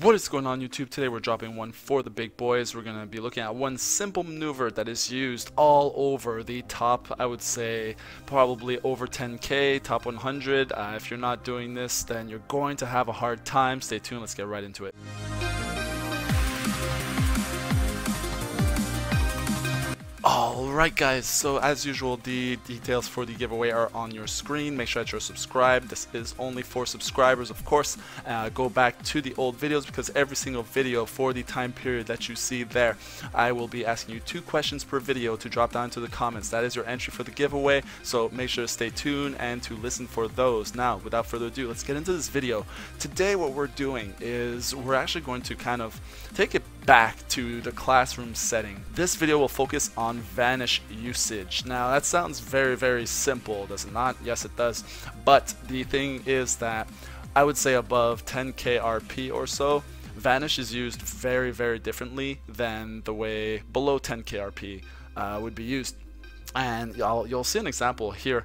What is going on YouTube? Today we're dropping one for the big boys. We're going to be looking at one simple maneuver that is used all over the top, I would say probably over 10k, top 100. If you're not doing this, then you're going to have a hard time. Stay tuned, let's get right into it. Alright guys, so as usual the details for the giveaway are on your screen. Make sure that you're subscribed. This is only for subscribers, of course. Go back to the old videos because every single video for the time period that you see there, I will be asking you 2 questions per video to drop down to the comments. That is your entry for the giveaway, so make sure to stay tuned and to listen for those. Now, without further ado, let's get into this video. Today what we're doing is we're actually going to kind of take it back to the classroom setting. This video will focus on Vanish usage. Now that sounds very simple, does it not? Yes it does, but the thing is that I would say above 10k RP or so, Vanish is used very differently than the way below 10k RP would be used. And you'll see an example here.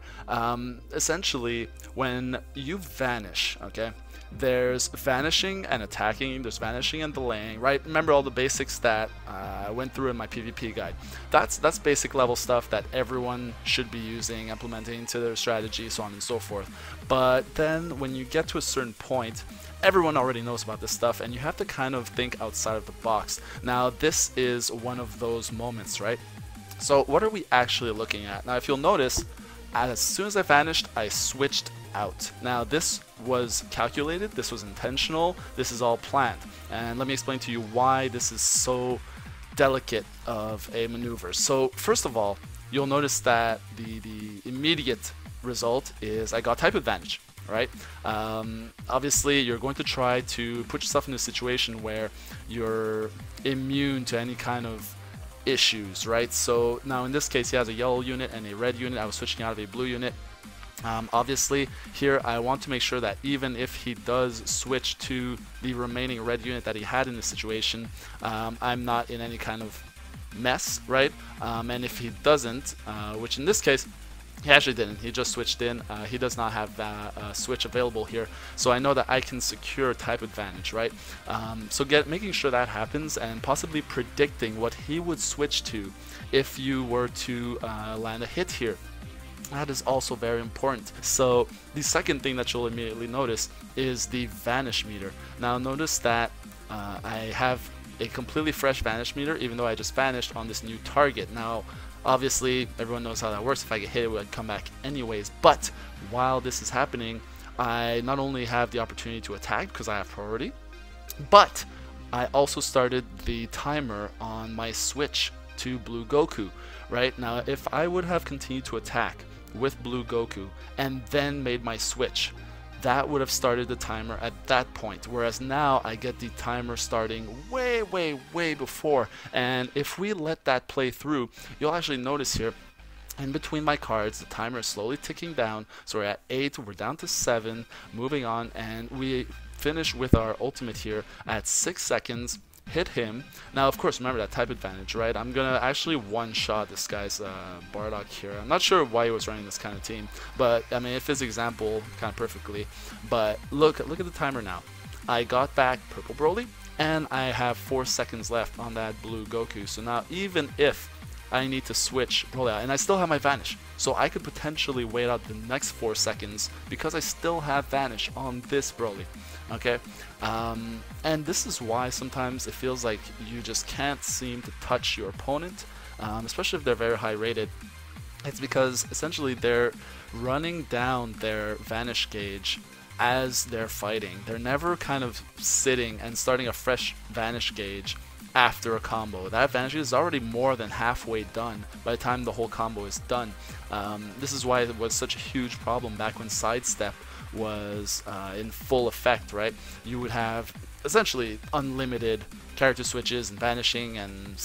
Essentially, when you vanish, okay, there's vanishing and attacking, there's vanishing and delaying, right? Remember all the basics that I went through in my PvP guide. That's basic level stuff that everyone should be using, implementing into their strategy, so on and so forth. But then when you get to a certain point, everyone already knows about this stuff and you have to kind of think outside of the box. Now this is one of those moments, right? So what are we actually looking at? Now if you'll notice, as soon as I vanished, I switched out. Now this was calculated, this was intentional, this is all planned. And let me explain to you why this is so delicate of a maneuver. So first of all, you'll notice that the immediate result is I got type advantage, right? Obviously you're going to try to put yourself in a situation where you're immune to any kind of issues, right? So now in this case he has a yellow unit and a red unit. I was switching out of a blue unit. Obviously here I want to make sure that even if he does switch to the remaining red unit that he had in the situation, I'm not in any kind of mess, right? And if he doesn't, which in this case he actually didn't, he just switched in, he does not have a switch available here, so I know that I can secure type advantage, right? So making sure that happens and possibly predicting what he would switch to if you were to land a hit here. That is also very important. So the second thing that you'll immediately notice is the Vanish meter. Now notice that I have a completely fresh Vanish meter even though I just vanished on this new target. Now obviously everyone knows how that works. If I get hit, it would come back anyways, but while this is happening, I not only have the opportunity to attack because I have priority, but I also started the timer on my switch to Blue Goku. Right now, if I would have continued to attack with Blue Goku and then made my switch, that would have started the timer at that point, whereas now I get the timer starting way before. And if we let that play through, you'll actually notice here in between my cards the timer is slowly ticking down. So we're at 8, we're down to 7, moving on, and we finish with our ultimate here at 6 seconds. Hit him. Now of course remember that type advantage, right? I'm gonna actually one-shot this guy's Bardock here. I'm not sure why he was running this kind of team, but I mean it fits example kind of perfectly. But look at the timer now. I got back purple Broly and I have 4 seconds left on that blue Goku. So now even if I need to switch Broly out, and I still have my Vanish, so I could potentially wait out the next 4 seconds because I still have Vanish on this Broly. Okay, and this is why sometimes it feels like you just can't seem to touch your opponent, especially if they're very high rated. It's because essentially they're running down their Vanish gauge as they're fighting. They're never kind of sitting and starting a fresh Vanish gauge after a combo. That Vanish is already more than halfway done by the time the whole combo is done. This is why it was such a huge problem back when Sidestep was in full effect, right? You would have essentially unlimited character switches and vanishing and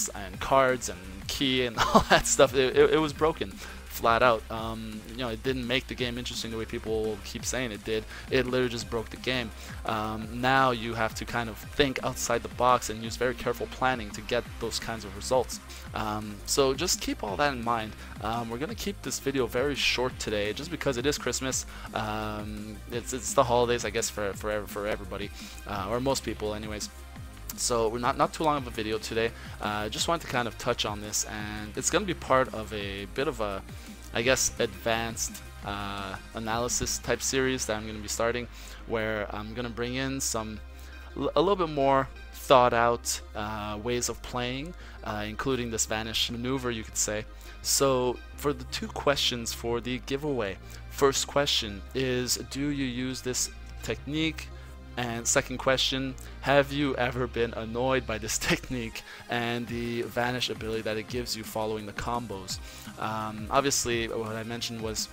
cards and key and all that stuff. It was broken flat out. You know, it didn't make the game interesting the way people keep saying it did. It literally just broke the game. Now you have to kind of think outside the box and use very careful planning to get those kinds of results. So just keep all that in mind. We're gonna keep this video very short today, just because it is Christmas. It's the holidays, I guess, for everybody, or most people, anyways. So we're not too long of a video today. Just wanted to kind of touch on this, and it's gonna be part of a bit of a, I guess, advanced analysis type series that I'm gonna be starting, where I'm gonna bring in a little bit more thought out ways of playing, including this Vanish maneuver, you could say. So for the 2 questions for the giveaway, first question is, do you use this technique? And second question, have you ever been annoyed by this technique and the Vanish ability that it gives you following the combos? Obviously, what I mentioned was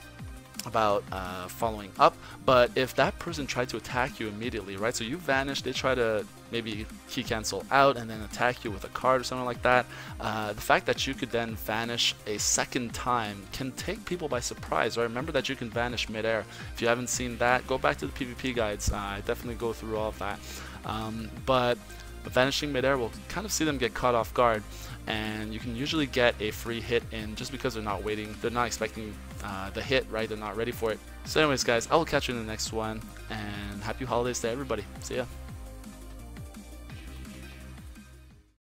about following up, but if that person tried to attack you immediately, right, so you vanish, they try to maybe key cancel out and then attack you with a card or something like that, the fact that you could then vanish a second time can take people by surprise, right? Remember that you can vanish midair. If you haven't seen that, go back to the PvP guides. I definitely go through all of that. But vanishing midair will kind of see them get caught off guard, and you can usually get a free hit in just because they're not waiting, they're not expecting the hit, right? They're not ready for it. So anyways guys, I will catch you in the next one, and happy holidays to everybody. See ya.